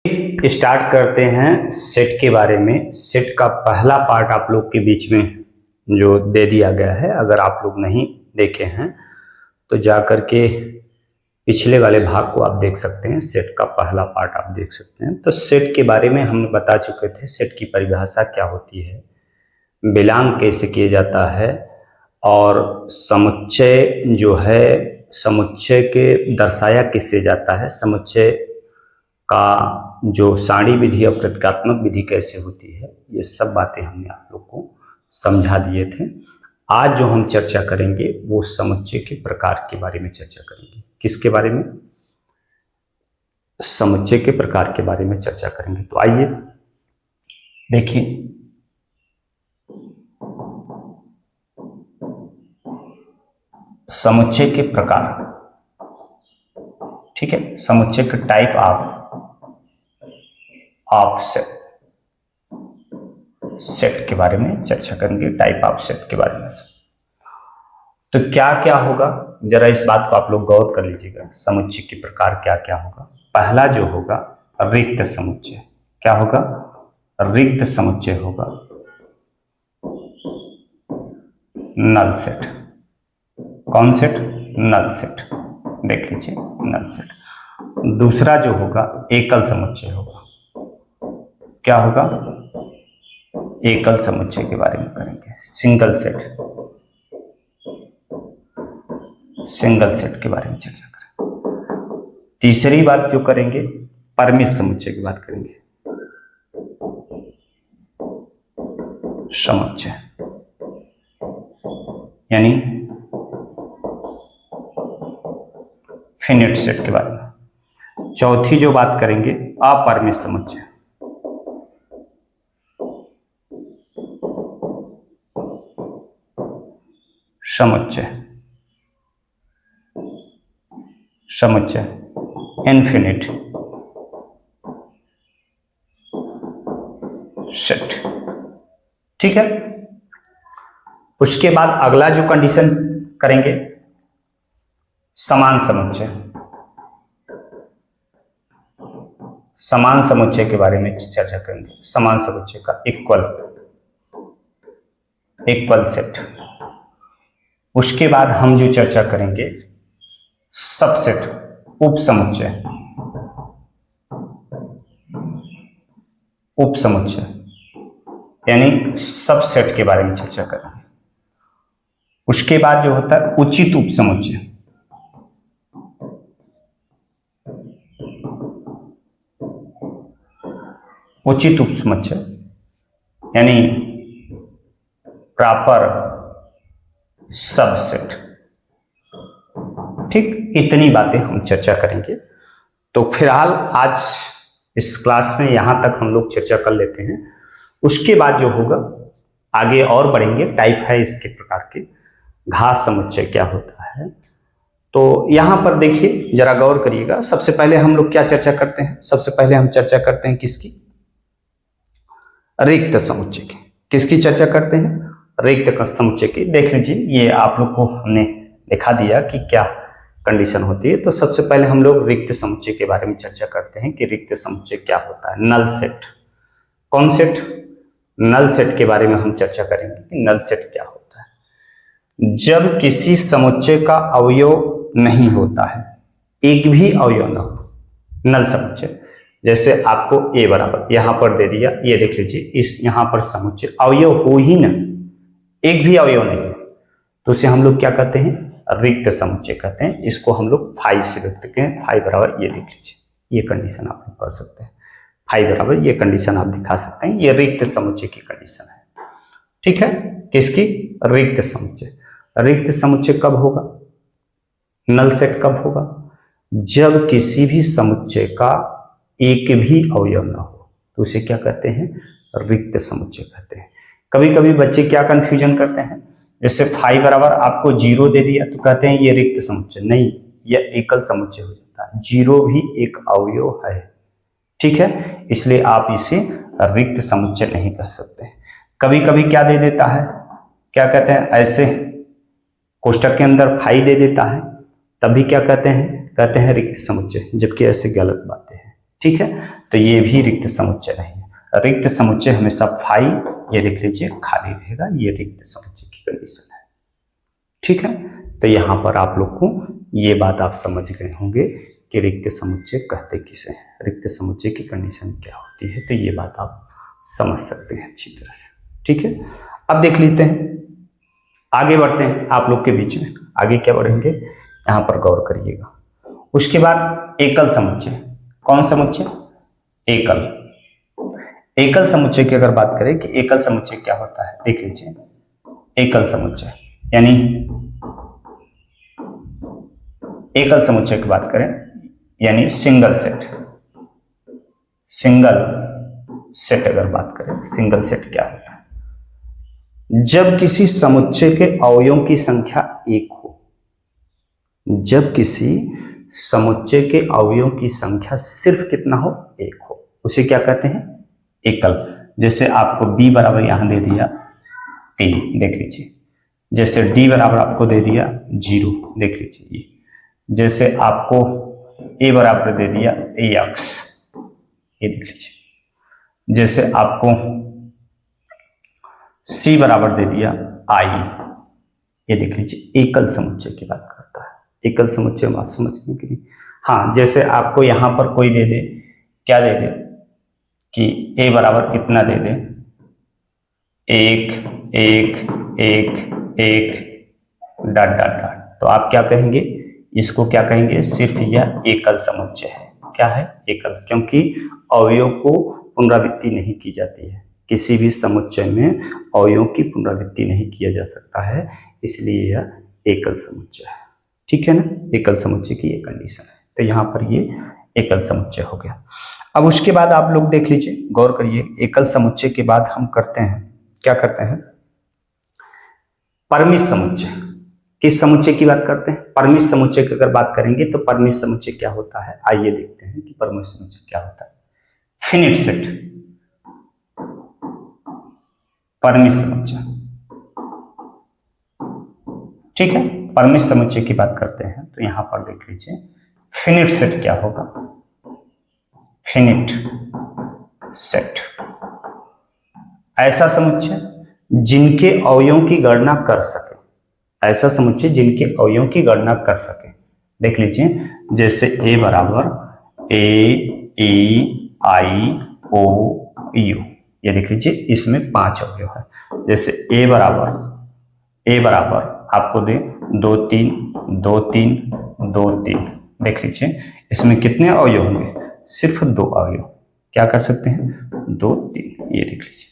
Start करते हैं set के बारे में। सेट का पहला पार्ट आप लोग के बीच में जो दे दिया गया है, अगर आप लोग नहीं देखे हैं तो जा कर के पिछले वाले भाग को आप देख सकते हैं। सेट का पहला पार्ट आप देख सकते हैं। तो सेट के बारे में हम बता चुके थे, सेट की परिभाषा क्या होती है, बिलोंग कैसे किया जाता है, और समुच्चय जो है समुच्चय के दर्शाया किससे जाता है, समुच्चय का जो सारणी विधि और प्रतीकात्मक विधि कैसे होती है, ये सब बातें हमने आप लोग को समझा दिए थे। आज जो हम चर्चा करेंगे वो समुच्चय के प्रकार के बारे में चर्चा करेंगे। किसके बारे में? समुच्चय के प्रकार के बारे में चर्चा करेंगे। तो आइए देखिए, समुच्चय के प्रकार, ठीक है, समुच्चय के टाइप ऑफ सेट के बारे में चर्चा करेंगे, टाइप ऑफ सेट के बारे में। तो क्या क्या होगा, जरा इस बात को आप लोग गौर कर लीजिएगा। समुच्चय के प्रकार क्या क्या होगा। पहला जो होगा रिक्त समुच्चय। क्या होगा? रिक्त समुच्चय होगा, नल सेट। कौन सेट? Null set. देख लीजिए, नल सेट। दूसरा जो होगा एकल समुच्चय होगा। क्या होगा? एकल समुच्चय के बारे में करेंगे, सिंगल सेट। सिंगल सेट के बारे में चर्चा करेंगे। तीसरी बात जो करेंगे परिमित समुच्चय की बात करेंगे। समुच्चय यानी फिनिट सेट के बारे में। चौथी जो बात करेंगे अपरिमित समुच्चय। समुच्चय इनफिनिट सेट। ठीक है। उसके बाद अगला जो कंडीशन करेंगे समान समुच्चय। समान समुच्चय के बारे में चर्चा करेंगे। समान समुच्चय का इक्वल सेट। उसके बाद हम जो चर्चा करेंगे सबसेट, उप समुच्चय। उप समुच्चय यानी सबसेट के बारे में चर्चा करेंगे। उसके बाद जो होता है उचित उप समुच्चय। उचित उप समुच्चय यानी प्रॉपर सबसेट। ठीक, इतनी बातें हम चर्चा करेंगे। तो फिलहाल आज इस क्लास में यहां तक हम लोग चर्चा कर लेते हैं। उसके बाद जो होगा आगे और बढ़ेंगे। टाइप है इसके प्रकार के। घास समुच्चय क्या होता है, तो यहां पर देखिए, जरा गौर करिएगा। सबसे पहले हम लोग क्या चर्चा करते हैं? सबसे पहले हम चर्चा करते हैं किसकी? रिक्त समुच्चय की। किसकी चर्चा करते हैं? रिक्त समुच्चय की। देख लीजिए, ये आप लोग को हमने दिखा दिया कि क्या कंडीशन होती है। तो सबसे पहले हम लोग रिक्त समुच्चय के बारे में चर्चा करते हैं कि रिक्त समुच्चय क्या होता है। Null set. कौन सेट? नल सेट के बारे में हम चर्चा करेंगे कि नल सेट क्या होता है। जब किसी समुच्चय का अवयव नहीं होता है, एक भी अवयव न हो, नल समुच्चय। जैसे आपको ए बराबर यहां पर दे दिया, ये देख लीजिए, इस यहां पर समुच्चय अवयव हो ही ना, एक भी अवयव नहीं है, तो उसे हम लोग क्या कहते हैं? रिक्त समुच्चय कहते हैं। इसको हम लोग फाई से व्यक्त करते हैं। फाई बराबर ये देख लीजिए, ये कंडीशन आप लोग कर सकते हैं। फाई बराबर ये कंडीशन आप दिखा सकते हैं। ये रिक्त समुच्चय की कंडीशन है। ठीक है। किसकी? रिक्त समुच्चय। रिक्त समुच्चय कब होगा? नल सेट कब होगा? जब किसी भी समुच्चय का एक भी अवयव ना हो, तो उसे क्या कहते हैं? रिक्त समुच्चय कहते हैं। कभी कभी बच्चे क्या कंफ्यूजन करते हैं, जैसे फाइव बराबर आपको 0 दे दिया तो कहते हैं ये रिक्त समुच्चय। नहीं, यह एकल समुच्चय हो जाता है। 0 भी एक अवयव है। ठीक है, इसलिए आप इसे रिक्त समुच्चय नहीं कह सकते। कभी कभी क्या दे देता है, क्या कहते हैं, ऐसे कोष्टक के अंदर फाई दे देता है, तभी क्या कहते हैं? रिक्त समुच्चय, जबकि ऐसे गलत बातें हैं। ठीक है, तो ये भी रिक्त समुच्चय नहीं है। रिक्त समुच्चय हमेशा फाई, ये लिख लीजिए, खाली रहेगा, ये रिक्त समुच्चय की कंडीशन है। ठीक है, तो यहां पर आप लोग को ये बात आप समझ गए होंगे कि रिक्त समुच्चय कहते किसे हैं, रिक्त समुच्चय की कंडीशन क्या होती है, तो ये बात आप समझ सकते हैं अच्छी तरह से। ठीक है, अब देख लेते हैं, आगे बढ़ते हैं आप लोग के बीच में। आगे क्या बढ़ेंगे, यहां पर गौर करिएगा। उसके बाद एकल समुच्चय। कौन समुच्चय? एकल। एकल समुच्चय की अगर बात करें कि एकल समुच्चय क्या होता है, देख लीजिए। एकल समुच्चय यानी एकल समुच्चय की बात करें यानी सिंगल सेट। सिंगल सेट अगर बात करें, सिंगल सेट क्या होता है? जब किसी समुच्चय के अवयवों की संख्या एक हो, जब किसी समुच्चय के अवयवों की संख्या सिर्फ कितना हो, एक हो, उसे क्या कहते हैं? एकल। जैसे आपको b बराबर यहां दे दिया 3, देख लीजिए। जैसे d बराबर आपको दे दिया 0, देख लीजिए ये। जैसे आपको a बराबर दे दिया ax, ये देख लीजिए। जैसे आपको c बराबर दे दिया i, ये देख लीजिए। एकल समुच्चय की बात करता है। एकल समुच्चय में आप समझ गए कि नहीं? हाँ, जैसे आपको यहां पर कोई दे दे, क्या दे दे कि a बराबर इतना दे दे, 1 1 1 1 डॉट डॉट डॉट, तो आप क्या कहेंगे? इसको क्या कहेंगे? सिर्फ यह एकल समुच्चय है। क्या है? एकल, क्योंकि अवयव को पुनरावृत्ति नहीं की जाती है। किसी भी समुच्चय में अवयवों की पुनरावृत्ति नहीं किया जा सकता है, इसलिए यह एकल समुच्चय है। ठीक है ना, एकल समुच्चय की ये कंडीशन है। तो यहाँ पर ये एकल समुच्चय हो गया। अब उसके बाद आप लोग देख लीजिए, गौर करिए। एकल समुच्चय के बाद हम करते हैं, क्या करते हैं? परमित समुच्चय। किस समुच्चय की बात करते हैं? परमित समुच्चय की अगर बात करेंगे तो परमित समुच्चय क्या होता है, आइए देखते हैं कि परमित समुच्चय क्या होता है। फिनिट सेट, परमित समुच्चय। ठीक है, परमित समुच्चय की बात करते हैं तो यहां पर देख लीजिए, फिनिट सेट क्या होगा? फिनिट सेट ऐसा समुच्चय जिनके अवयवों की गणना कर सके, ऐसा समुच्चय जिनके अवयवों की गणना कर सके। देख लीजिए, जैसे a बराबर a e i o u, ये देख लीजिए, इसमें 5 अवयव है। जैसे a बराबर आपको दे 2 3 2 3 2 3, देख लीजिए, इसमें कितने अवयव होंगे? सिर्फ 2 अवयव। क्या कर सकते हैं? 2 3, ये देख लीजिए,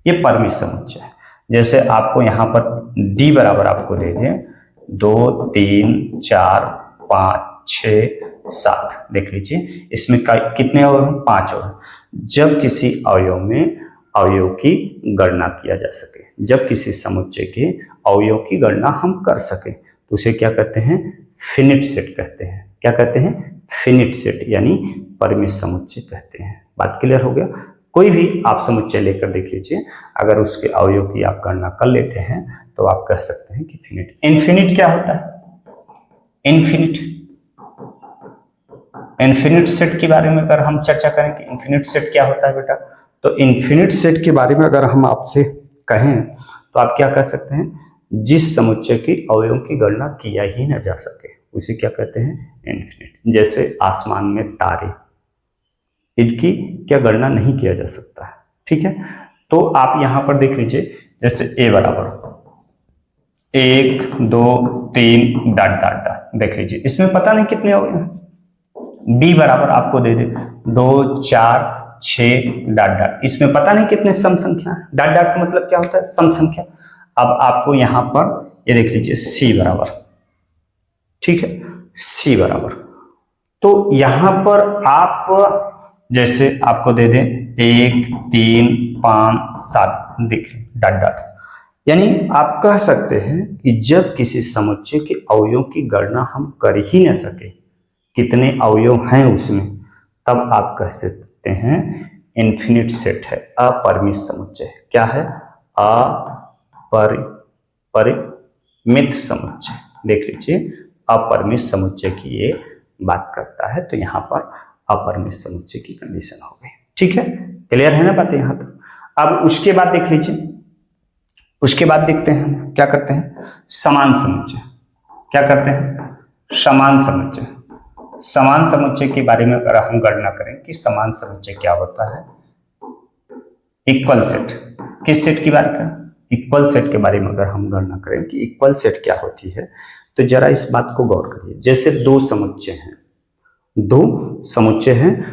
ये परमित समुच्चय है। जैसे आपको यहाँ पर d बराबर आपको दे दें 2 3 4 5 6 7, देख लीजिए, इसमें कितने अवयव? 5 अवयव। जब किसी अवयव में अवयव की गणना किया जा सके, जब किसी समुच्चय के अवयव की गणना हम कर सके, तो उसे क्या कहते हैं? फिनिट सेट कहते हैं। क्या कहते हैं? फिनिट सेट यानी परमित समुच्चय कहते हैं। बात क्लियर हो गया? कोई भी आप समुच्चय लेकर देख लीजिए, अगर उसके अवयव की आप गणना कर लेते हैं तो आप कह सकते हैं कि फिनिट। इनफिनिट क्या होता है? इनफिनिट, इनफिनिट सेट के बारे में अगर हम चर्चा करें कि इनफिनिट सेट क्या होता है बेटा, तो इनफिनिट सेट के बारे में अगर हम आपसे कहें तो आप क्या कह सकते हैं? जिस समुच्चय की अवयवों की गणना किया ही न जा सके, उसे क्या कहते हैं? इनफिनिट। जैसे आसमान में तारे, इनकी क्या गणना नहीं किया जा सकता है। ठीक है, तो आप यहां पर देख लीजिए, जैसे a बराबर 1 2 3 डॉट डॉट डॉट, देख लीजिए, इसमें पता नहीं कितने अवयव हैं। b बराबर आपको दे दे 2 4 6 डॉट डॉट, इसमें पता नहीं कितने सम संख्या है। डॉट डॉट का मतलब क्या होता है? सम संख्या। अब आपको यहां पर ये देख लीजिए c बराबर, ठीक है, c बराबर, तो यहां पर आप जैसे आपको दे दें 1 3 5 7, देखिए डॉट डॉट, यानी आप कह सकते हैं कि जब किसी समुच्चय के अवयवों की गणना हम कर ही न सके, कितने अवयव हैं उसमें, तब आप कह सकते हैं इनफिनिट सेट है, अपरिमित समुच्चय। क्या है? अपरिमित समुच्चय। देख लीजिए, अपरिमित समुच्चय की ये बात करता है। तो यहाँ पर अपरिमित समुच्चय की कंडीशन हो गई। ठीक है, क्लियर है ना बातें यहाँ तक। अब उसके बाद देख लीजिए, उसके बाद देखते हैं हम क्या करते हैं, समान समुच्चय। क्या करते हैं, समान समुच्चय। समान समुच्चय के बारे में अगर हम गणना करें कि समान समुच्चय क्या होता है, इक्वल सेट। किस सेट की बात करें, इक्वल सेट के बारे में अगर हम गणना करें कि इक्वल सेट क्या होती है, तो जरा इस बात को गौर करिए। जैसे दो समुच्चय हैं, दो समुच्चय हैं,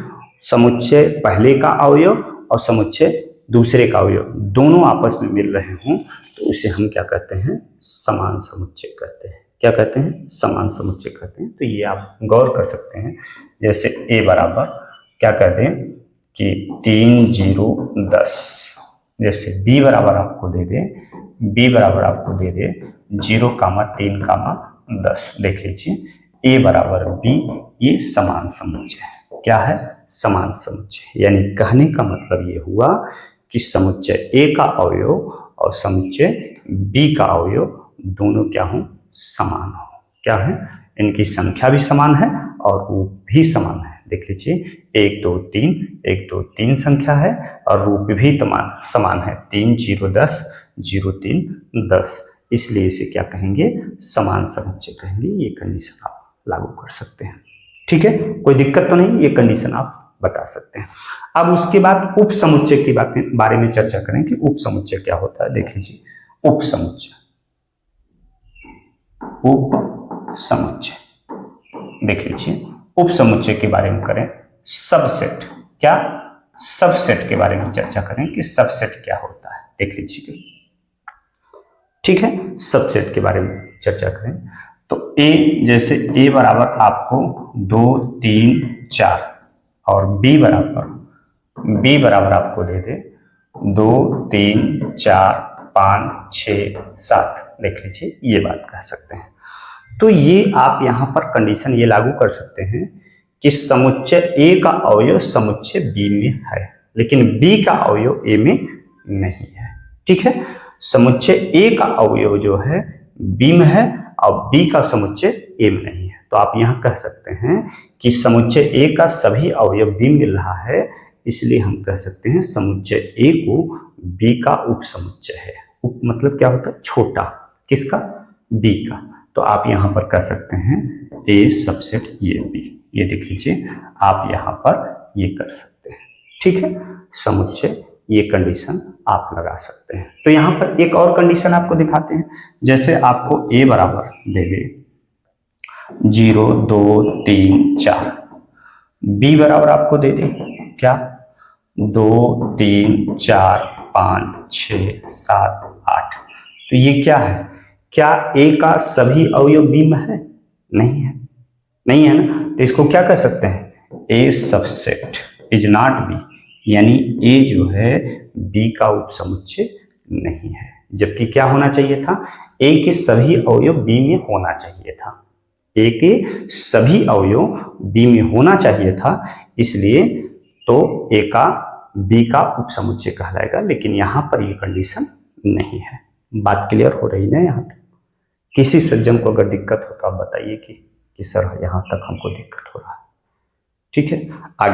समुच्चय पहले का अवयव और समुच्चय दूसरे का अवयव दोनों आपस में मिल रहे हों, तो उसे हम क्या कहते हैं, समान समुच्चय कहते हैं। क्या कहते हैं, समान समुच्चय कहते हैं। तो ये आप गौर कर सकते हैं। जैसे a बराबर क्या कहते हैं कि 3 0 10, जैसे b बराबर आपको दे दे, b बराबर आपको दे दे 0,3,10। देख लीजिए a बराबर b, ये समान समुच्चय है। क्या है, समान समुच्चय। यानी कहने का मतलब ये हुआ कि समुच्चय a का अवयव और समुच्चय b का अवयव दोनों क्या हों, समान हो। क्या है, इनकी संख्या भी समान है और रूप भी समान है। देख लीजिए 1 2 3, 1 2 3 संख्या है और रूप भी समान है, 3 0 10, 0 3 10। इसलिए इसे क्या कहेंगे, समान समुच्चय कहेंगे। ये कंडीशन आप लागू कर सकते हैं। ठीक है, कोई दिक्कत तो नहीं, ये कंडीशन आप बता सकते हैं। अब उसके बाद उप समुच्चय की बारे में चर्चा करें कि उप समुच्चय क्या होता है। देख लीजिए, उप समुच्चय, उप समुच्चय देख लीजिए, उप समुच्चय के बारे में करें। सबसेट, क्या, सबसेट के बारे में चर्चा करें कि सबसेट क्या होता है। देख लीजिए, ठीक है, सबसेट के बारे में चर्चा करें तो a, जैसे a बराबर आपको 2 3 4 और b बराबर आपको दे दे 2 3 4 5 6 7। देख लीजिए, ये बात कह सकते हैं। तो ये आप यहां पर कंडीशन ये लागू कर सकते हैं कि समुच्चय a का अवयव समुच्चय b में है, लेकिन b का अवयव a में नहीं है। ठीक है, समुच्चय a का अवयव जो है b में है और b का समुच्चय a में नहीं है। तो आप यहां कह सकते हैं कि समुच्चय a का सभी अवयव b में मिल रहा है, इसलिए हम कह सकते हैं समुच्चय a को b का उपसमुच्चय है। उप मतलब क्या होता है, छोटा, किसका, b का। तो आप यहां पर कह सकते हैं a सबसेट ये b। ये देख लीजिए, आप यहां पर ये कर सकते हैं। ठीक है, समुच्चय, ये कंडीशन आप लगा सकते हैं। तो यहां पर एक और कंडीशन आपको दिखाते हैं। जैसे आपको a बराबर दे दे 0 2 3 4, b बराबर आपको दे दे क्या, 2 3 4 5 6 7 8। तो ये क्या है, क्या a का सभी अवयव b में है, नहीं है, नहीं है ना। तो इसको क्या कह सकते हैं, a subset is not b, यानी a जो है b का उपसमुच्चय नहीं है। जबकि क्या होना चाहिए था, a के सभी अवयव b में होना चाहिए था, a के सभी अवयव b में होना चाहिए था, इसलिए तो a का b का उपसमुच्चय कहलाएगा। लेकिन यहां पर ये कंडीशन नहीं है। बात क्लियर हो रही ना यहाँ तक। किसी सज्जन को अगर दिक्कत हो तो आप बताइए कि सर यहाँ तक हमको दिक्कत हो रहा है। ठीक है, आगे